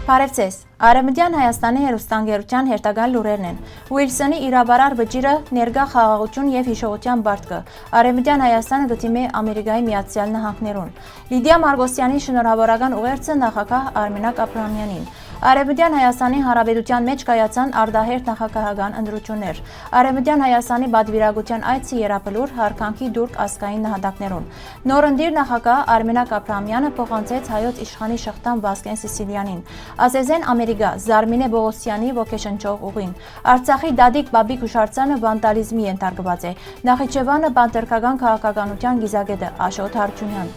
Բարև ձեզ։ Արևմտյան Հայաստանի հեռուստաընկերության հերթական լուրերն են։ Ուիլսոնի իրավարար վճիրը ներկա խաղաղություն եւ հիշողության բարդկը։ Արևմտյան Հայաստանը գտիմի Ամերիկայի Միացյալ Նահանգներուն։ Լիդիա Մարգոսյանի շնորհավորական ուղերձը նախագահ Արմենակ Աբրահամյանին։ Արևմտյան Հայաստանի Հանրապետության մեջ կայացան արդահերթ նախագահական ընտրություններ։ Արևմտյան Հայաստանի բادرվիրագության այցի երապլուր հարկանքի դուրք ասկային նահատակներուն։ Նորընտիր նախագահ Արմենակ Աբրահամյանը փոխանցեց հայոց իշխանի շղթան Վասկեն Սիսիլյանին։ Ազեզեն Ամերիկա Զարմինե Բողոսյանի ոգեշնչող ուղին։ Արցախի Դադիկ Բաբիկ հուշարձանը վանդալիզմի ենթարկված է։ Նախիջևանը բանտերքական քաղաքականության գիզագետը Աշոտ Հարությունյան։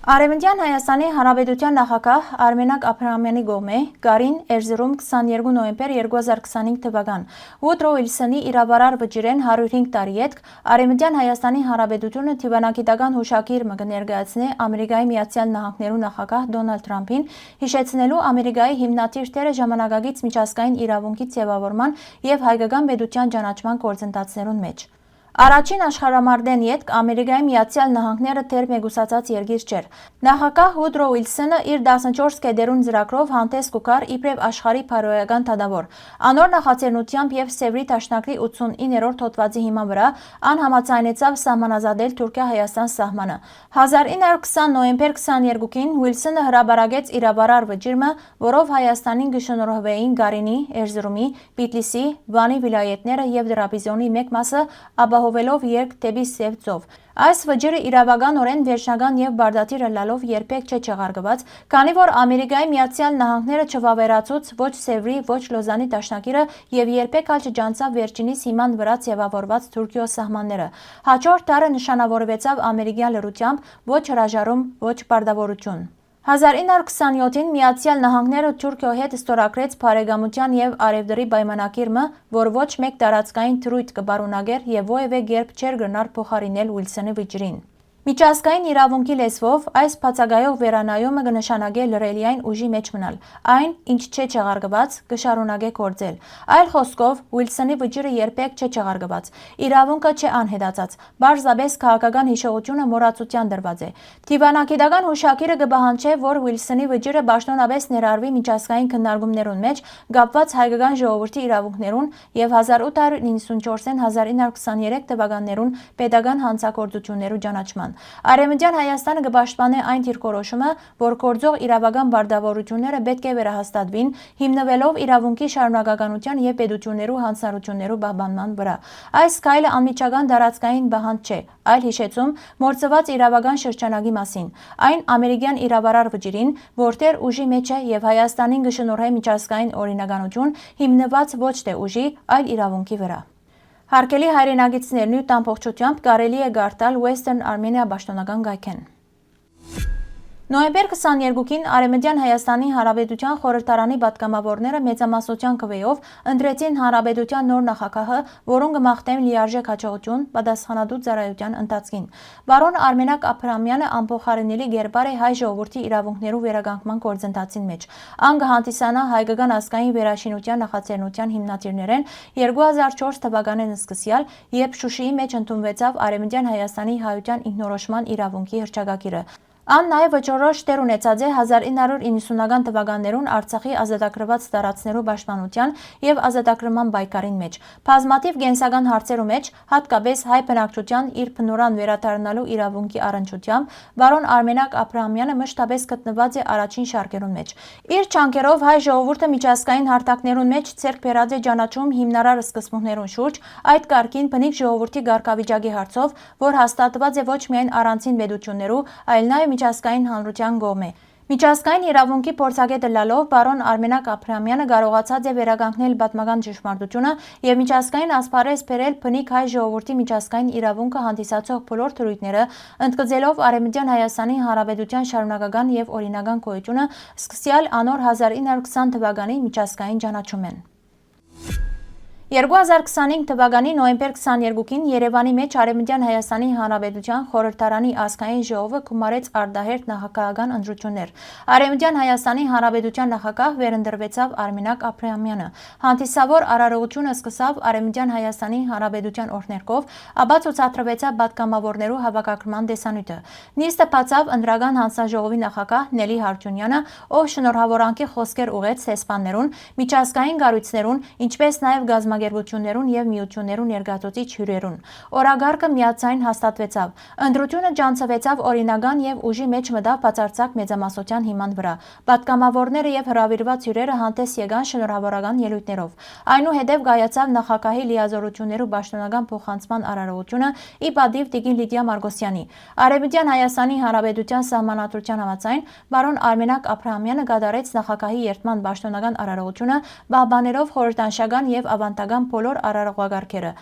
Արևմտյան Հայաստանի Հանրապետության նախագահ Արմենակ Աբրահամյանի գոմե Գարին Էրզրում 22 նոյեմբեր 2025 թվական Ուդրո Ուիլսոնի իրավարար վճիրեն 105 տարի ետք Արևմտյան Հայաստանի Հանրապետությունը թիվանագիտական հուշագիր մը կներկայացնի Ամերիկայի Միացյալ Նահանգներու նախագահ Դոնալդ Թրամփին հիշեցնելու Ամերիկայի հիմնադիր թերը ժամանակակից միջազգային իրավունքի ձևավորման եւ հայկական պետության ճանաչման գործընթացներուն մեջ։ Առաջին աշխարհամարտեն ետք Ամերիկայի Միացյալ Նահանգները թեր մեգուսացած երկիր չէր։ Նախագահ Ուդրո Ուիլսոնը իր 14 կեդերուն ծրագրով հանդես կուքար իբրև աշխարհի փարոյական թադավոր։ Անոր նախաձեռնությամբ եւ Սևրի Դաշնակցի 89-րդ հոդվածի հիման վրա անհամաձայնեցավ սահմանազատել Թուրքիա-Հայաստան սահմանը։ 1920 նոյեմբեր 22-ին Ուիլսոնը հրաբարագեց իրավարար վճիրը, որով Հայաստանին գշնորհվեին Գարինի, Էրզրումի, Պիտլիսի, Վանի վիլայեթները եւ Դրաբիզոնի մեկ մասը ապահովելով երկ դեպի Սև ծով։ Այս վճիրը իրավականորեն վերջնական եւ բարդատիր լալով երբեք չէ չեղարկված, քանի որ Ամերիկայի Միացյալ Նահանգները չվավերացուց ոչ Սևրի, ոչ Լոզանի դաշնակիրը եւ երբեք ալ չջանցավ վերջինիս հիման վրա ձևավորված Թուրքիո սահմանները։ Հաջորդ տարը նշանավորվեցավ ամերիկյան լրությամբ ոչ հրաժարում, ոչ պարտավորություն։ 1927-ին Միացյալ Նահանգները Թուրքիո հետ ստորագրեց բարեկամության եւ արևդրի պայմանագիրը, որ ոչ մեկ տարածքային թրույթ կբարունագեր եւ ովևէ կերպ չէր գնար փոխարինել Ուիլսոնի վճիրին։ Միջազգային իրավունքի լեզվով այս բացակայող վերանայումը կնշանակե լրելիային ուժի մեջ մնալ, այն ինչ չէ չեղարկված կշարունակե գործել։ Այլ խոսքով Ուիլսոնի վճիրը երբեք չէ չեղարկված, իրավունքը չէ անհետացած, բարձրապես քաղաքական հիշողությունը մոռացության դրված է։ Դիվանագիտական հուշագիրը կբահանջե, որ Ուիլսոնի վճիրը պաշտոնապես ներառվի միջազգային քննարկումներուն մեջ կապված հայկական ժողովրդի իրավունքներուն եւ 1894-ին 1923 թվականներուն պետական հանցագործություններու ճանաչման։ Արևմտյան Հայաստանը կպաշտպանե այն դիրքորոշումը, որ գործող իրավական բարդավորությունները պետք է վերահաստատվին, հիմնվելով իրավունքի շարունակականության եւ պետություններու հանձնառություններու պահպանման վրա։ Այս քայլը անմիջական տարածքային բանտ չէ, այլ հիշեցում մորցված իրավական շրջանակի մասին։ Այն ամերիկյան իրավարար վճիրին, որտեղ ուժի մեջ է եւ Հայաստանին կշնորհե միջազգային օրինականություն, հիմնված ոչ թե ուժի, այլ իրավունքի վրա։ Հարկելի հայրենակիցներն ու ամբողջությամբ կարելի է գարտալ Western Armenia պաշտոնական գայքեն։ Նոյեմբեր 22-ին Արևմտյան Հայաստանի Հանրապետության խորհրդարանի պատգամավորները մեծամասնության քվեով ընտրեցին Հանրապետության նոր նախագահը, որուն կմաղթեն լիարժեք հաջողություն պատասխանատու ծառայության ընթացքին։ Բարոն Արմենակ Աբրահամյանը անփոխարինելի կերպար է հայ ժողովրդի իրավունքներու վերականգնման գործընթացին մեջ։ Ան կհանդիսանա հայկական ազգային վերաշինության նախաձեռնության հիմնադիրներեն 2004 թվականին սկսյալ, երբ Շուշիի մեջ ընդունվեցավ Արևմտյան Հայաստանի հայության ինքնորոշման իրավունքի հռչակագիրը։ Ան նաև վճռորոշ տեր ունեցած է 1990-ական թվականներուն Արցախի ազատագրված տարածքներու պաշտպանության եւ ազատագրման պայքարին մեջ։ Բազմաթիվ կենսական հարցերու մեջ, հատկապես հայ բնակչության իր փնորան վերադառնալու իրավունքի առնչությամբ, բարոն Արմենակ Աբրահամյանը մշտապես գտնված է առաջին շարքերուն մեջ։ Իր չանքերով հայ ժողովուրդը միջազգային հարթակներուն մեջ ցերկ բերած է ճանաչում հիմնարար սկզբունքներուն շուրջ, այդ կարգին բնիկ ժողովրդի ղեկավարի հարցով, որ հաստատված է ոչ միայն առանցին պետություններու, այլ նաև միջազգային հանրության կողմէ։ Միջազգային իրավունքի փորձագետը լալով բարոն Արմենակ Աբրահամյանը կարողացած է վերականգնել պատմական ճշմարտությունը եւ միջազգային ասպարեզ բերել բնիկ հայ ժողովրդի միջազգային իրավունքը հանդիսացող բոլոր թրույթները, ընդգծելով Արևմտյան Հայաստանի Հանրապետության շարունակական եւ օրինական գոյությունը, սկսյալ անոր 1920 թվականի միջազգային ճանաչումեն։ 2025 թվականի նոյեմբեր 22-ին Երևանի մեջ Արևմտյան Հայաստանի Հանրապետության խորհրդարանի ազգային ժողովը գումարեց արտահերթ նախագահական ընտրություններ։ Արևմտյան Հայաստանի Հանրապետության նախագահ վերընտրվեցավ Արմենակ Աբրահամյանը։ Հանդիսավոր արարողությունը սկսավ Արևմտյան Հայաստանի Հանրապետության օրհներգով, ապա ցուցադրվեցավ պատգամավորներու հավաքագրման տեսանյութը։ Նիստը բացավ ընտրական հանձնաժողովի նախագահ Նելի Հարությունյանը, ով շնորհավորանքի խոսքեր ուղղեց տեսփաններուն, միջազգային կառույցներուն, ինչպես նաև գազագերբություններուն եւ միություններուն ներկայացուցիչ հյուրերուն։ Օրագարկը միաձայն հաստատվեցավ։ Ընտրությունը ջանցվեցավ օրինական եւ ուժի մեջ մտավ բացարձակ մեծամասնության հիման վրա։ Պատգամավորները եւ հրավիրված հյուրերը հանդես եկան շնորհավորական ելույթներով։ Այնուհետև կայացավ նախագահի լիազորություններու պաշտոնական փոխանցման արարողությունը ի պատիվ տիկին Լիդիա Մարգոսյանի։ Արևմտյան Հայաստանի Հանրապետության սահմանադրության համաձայն բարոն Արմենակ Աբրահամյանը կատարեց նախագահի երդման պաշտոնական արարողությունը, պահպանելով խորհրդանշական եւ ավանդական բոլոր արարողակարգերը։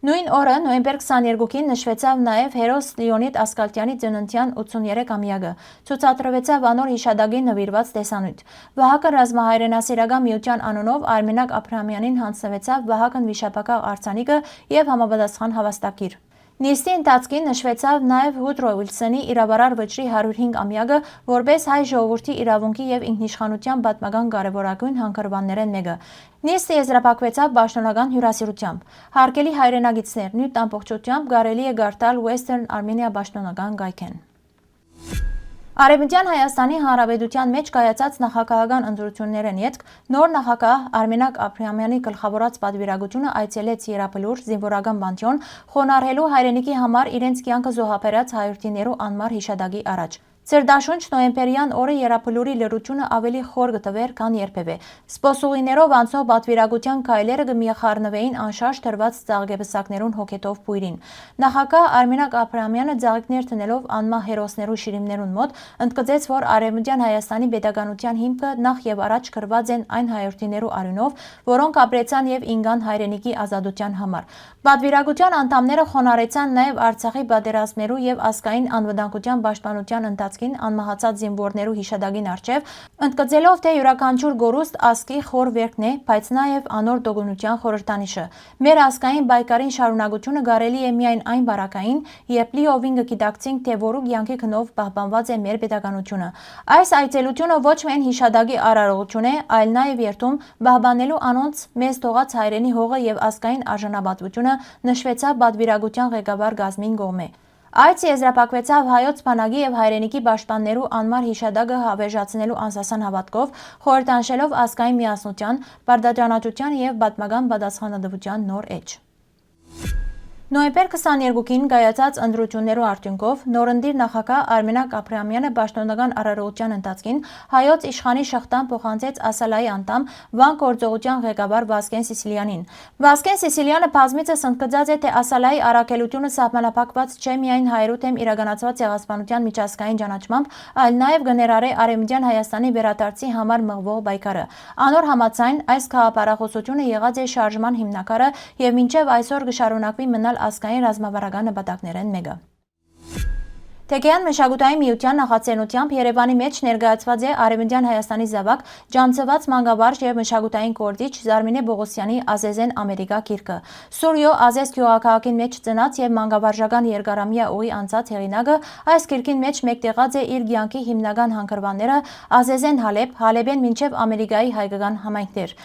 Նույն օրը նոյեմբեր 22-ին նշվեցավ նաև հերոս Լեոնիդ Ասկալտյանի ծննդյան 83-ամյակը։ Ցուցադրվեցավ անոր հիշադակին նվիրված տեսանյութ։ Վահագն ռազմահայրենասիրական միության անունով Արմենակ Աբրահամյանին հանձնվեցավ Վահագն վիշապական արձանիկը եւ համապատասխան հավաստագիր։ Նիստի ընթացքին նշվեցավ նաև Հուդրո Ուիլսոնի իրավարար վճռի 105-ամյակը, որպես հայ ժողովրդի իրավունքի եւ ինքնիշխանության պատմական կարևորագույն հանգրվաններեն մեկը։ Նիստը եզրափակվեցավ պաշտոնական հյուրասիրությամբ։ Հարգելի հայրենագիտներ, նույն ամբողջությամբ կարելի է գարտալ Western Armenia պաշտոնական գայքեն։ Արևմտյան Հայաստանի Հանրապետության մեջ կայացած նախագահական ընտրություններն ետք նոր նախագահ Արմենակ Աբրահամյանի գլխավորած պատվիրակությունը այցելեց Երապլուր զինվորական բանտյոն խոնարհելու հայրենիքի համար իրենց կյանքը զոհաբերած հայրենիներու անմար հիշադակի առաջ։ Ցերդաշունչ նոյեմբերյան օրը Երապլուրի լրությունը ավելի խոր գտվեր, քան երբևէ։ Սպոսուղիներով անցող պատվիրակության քայլերը կմիախառնվեին անշարժ դրված ծաղկեպսակներուն հոգետով բույրին։ Նախագահ Արմենակ Աբրահամյանը ծաղիկներ տնելով անմահ հերոսներու շիրիմներուն մոտ ընդգծեց, որ Արևմտյան Հայաստանի պետականության հիմքը նախ եւ առաջ գրված են այն հայրենիներու արյունով, որոնք ապրեցան եւ ինգան հայրենիքի ազատության համար։ Պատվիրակության անդամները խոնարհեցան նաև Արցախի պատերազմներու եւ ազգային անվտանգության պաշտպանության ընթացքին անմահացած զինվորներու հիշադակին առջև, ընդգծելով, թե յուրաքանչյուր գորուստ ազգի խոր վերքն է, բայց նաև անոր դոգունության խորհրդանիշը։ Մեր ազգային պայքարին շարունակությունը կարելի է միայն այն բարակային, երբ լիովին կգիտակցենք, թե որու կյանքի քնով պահպանված է մեր պետականությունը։ Այս այցելությունը ոչ միայն հիշադակի արարողություն է, այլ նաև երթում պահպանելու անոնց մեզ թողած հայրենի հողը եւ ազգային արժանապատվությունը նշվեցավ պատվիրակության ղեկավար Գազմին Գոմե։ Այս եզրափակվեցավ հայոց բանակի եւ հայրենիքի պաշտպաններու անմար հիշադակը հավերժացնելու անսասան հավատքով, խորհրդանշելով ազգային միասնության, բարդաճանաչության եւ պատմական պատասխանատվության նոր էջ։ Նոյեմբեր 22-ին կայացած ընտրություններու արդյունքով նորընտիր նախագահ Արմենակ Աբրահամյանը պաշտոնական արարողության ընթացքին հայոց իշխանի շղթան փոխանցեց Ասալայի անդամ Վան գործողության ղեկավար Վասկեն Սիսիլյանին։ Վասկեն Սիսիլյանը բազմիցս ընդգծած է, թե Ասալայի առաքելությունը սահմանափակված չէ միայն հայերու թեմ իրականացված ցեղասպանության միջազգային ճանաչմամբ, այլ նաև կներառե Արևմտյան Հայաստանի վերադարձի համար մղվող պայքարը։ Անոր համաձայն այս քաղաքապարախոսությունը եղած է շարժման հիմնակարը եւ մինչեւ այսօր կշարունակվի մնալ ազգային ռազմավարական նպատակներեն մեկը։ Թեքեան մշակութային միության նախաձեռնությամբ Երևանի մեջ ներկայացված է Արևմտյան Հայաստանի զավակ ջանցված մանկավարժ եւ մշակութային գործիչ Զարմինե Բողոսյանի Ազեզեն Ամերիկա գիրքը։ Սուրյո Ազեզ գյուղակահակին մեջ ծնած եւ մանկավարժական երկարամյա ուղի անցած հեղինակը այս գիրքին մեջ մեկտեղած է իր կյանքի հիմնական հանգրվանները Ազեզեն Հալեբ, Հալեբեն մինչեւ Ամերիկայի հայկական համայնքներ։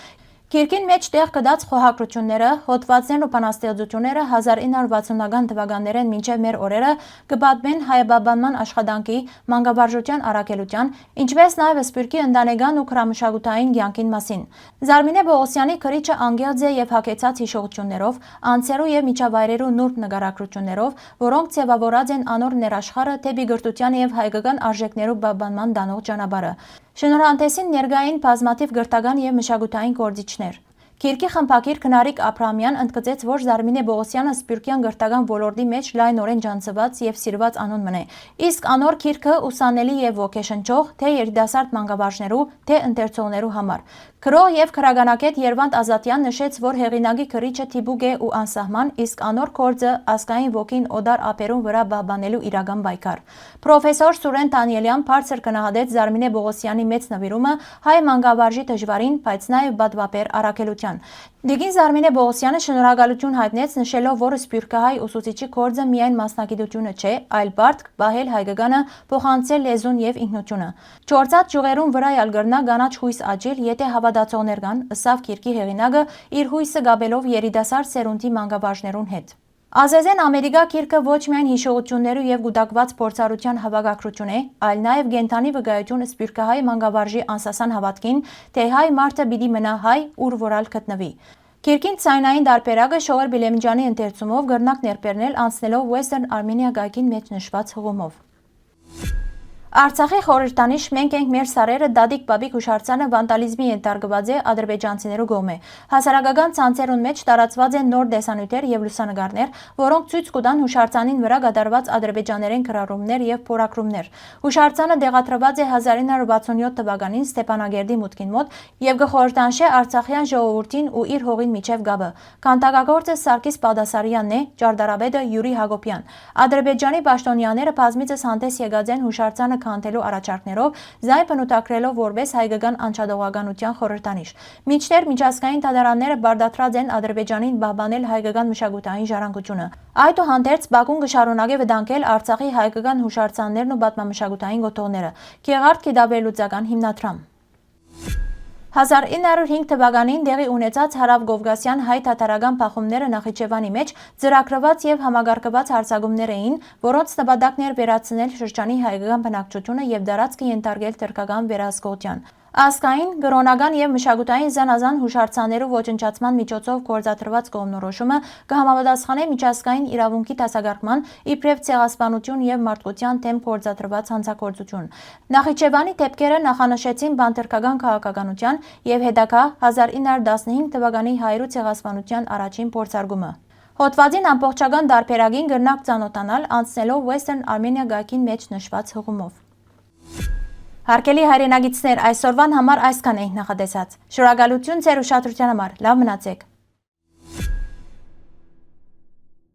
Գիրքին մեջ տեղ կդած խոհակրությունները, հոդվածներն ու բանաստեղծությունները 1960-ական թվականներեն մինչև մեր օրերը կպատմեն հայաբաբանման աշխատանքի, մանկավարժության առաքելության, ինչպես նաև սփյուռքի ընտանեկան ու քրամշակութային կյանքին մասին։ Զարմինե Բողոսյանի քրիչը անգեղծ է եւ հագեցած հիշողություններով, անձերու եւ միջավայրերու նուրբ նկարագրություններով, որոնք ձևավորած են անոր ներաշխարը դեպի գրթության եւ հայկական արժեքներու պահպանման դանող ճանապարհը։ Շնորհանդեսին ներկային բազմաթիվ գրթական եւ մշակութային գործիչներ։ Գիրքի խմբագիր Քնարիկ Աբրահամյան ընդգծեց, որ Զարմինե Բողոսյանը սփյուռքյան գրթական ոլորտի մեջ լայնորեն ջանցված եւ սիրված անուն մնե։ Իսկ անոր գիրքը ուսանելի եւ ոգեշնչող թե երիտասարդ մանկավարժներու, թե ընթերցողներու համար։ Գրող եւ քրագանակետ Երվանդ Ազատյան նշեց, որ հեղինակի քրիչը թիպուկ է ու անսահման, իսկ անոր գործը ազգային ոգին օդար ափերուն վրա պահպանելու իրական պայքար։ Պրոֆեսոր Սուրեն Դանիելյան բարձր գնահատեց Զարմինե Բողոսյանի մեծ նվիրումը հայ մանկավարժի դժվարին, բայց նաեւ պատվաբեր առաքելության։ Դիգին Զարմինե Բողոսյանը շնորհակալություն հայտնեց, նշելով, որ սփյուռքահայ ուսուցիչի գործը միայն մասնագիտությունը չէ, այլ բարդ պահել հայկականը, փոխանցել լեզուն եւ ինքնությունը։ Չորցած ճյուղերուն վրա ալ գրնա գանաչ հույս աճել, եթե հավատացողներ կան, ըսավ Քիրքի հեղինակը իր հույսը գաբելով երիտասարդ սերունդի մանկաբաժներուն հետ։ Ազեզեն Ամերիկա Քիրքը ոչ միայն հիշողություններու եւ գուտակված փորձառության հավաքակրություն է, այլ նաեւ գենթանի վկայություն սփյուռքահայ մանկաբաժի անսասան հավատքին, թե հայ մարդը պիտի մնա հայ, ուր որալ գտնվի։ Քիրքին ցայնային դարբերակը Շողեր Բիլեմջանի ընթերցումով գրնակ ներբերնել անցնելով Western Armenia գայքին մեջ նշված հղումով։ Արցախի խորհրդանիշ մենք ենք մեր սարերը Դադիկ Բաբիկ հուշարձանը վանդալիզմի ենթարկված է ադրբեջանցիներու կողմէ։ Հասարակական ցանցերուն մեջ տարածված են նոր դեսանյութեր եւ լուսանգարներ, որոնք ցույց կտան հուշարձանին վրա կատարված ադրբեջաներեն կրառումներ եւ փորակրումներ։ Հուշարձանը դեղատրված է 1967 թվականին Ստեփանագերդի մուտքին մոտ եւ կխորհրդանշե Արցախյան ժողովրդին ու իր հողին միջև գաբը։ Քանդակագործը Սարգիս Պադասարյանն է, ճարտարապետը Յուրի Հակոբյան։ Ադրբեջանի պաշտոնյաները բազմիցս հանդես եկած են հուշարձանը քանդելու առաջարկներով, զայն բնութագրելով որպես հայկական անչադողականության խորհրդանիշ։ Մինչդեռ միջազգային դատարանները բարդացրած են Ադրբեջանին պահպանել հայկական մշակութային ժառանգությունը։ Այդուհանդերձ Բաքուն կշարունակի վտանգել Արցախի հայկական հուշարձաններն ու պատմամշակութային գոտոները։ Գեղարդ Կիդաբելուծական հիմնադրամ 1905 թվականին դեղի ունեցած հարավ-կովկասյան հայ-թաթարական փախումները Նախիջևանի մեջ ծրագրված եւ համագարկված հարձակումներ էին, որոնց նպատակն էր վերացնել շրջանի հայկական բնակչությունը եւ դարածքը ենթարկել թուրքական վերահսկողության։ Ազգային, կրոնական եւ մշակութային զանազան հուշարձաններու ոչնչացման միջոցով գործադրված կողմնորոշումը կհամապատասխանե միջազգային իրավունքի դասակարգման, իբրև ցեղասպանություն եւ մարդկության դեմ գործադրված հանցագործություն։ Նախիջևանի դեպքերը նախանշեցին բանտերքական քաղաքականության եւ հետագա 1915 թվականի հայերու ցեղասպանության առաջին փորձարկումը։ Հոդվածին ամբողջական դարբերակին գրնակ ծանոթանալ անցնելով Western Armenia գայքին մեջ նշված հղումով։ Հարգելի հայրենագիտներ, այսօրվան համար այսքան ենք նախատեսած։ Շնորհակալություն ձեր ուշադրության համար։ Լավ մնացեք։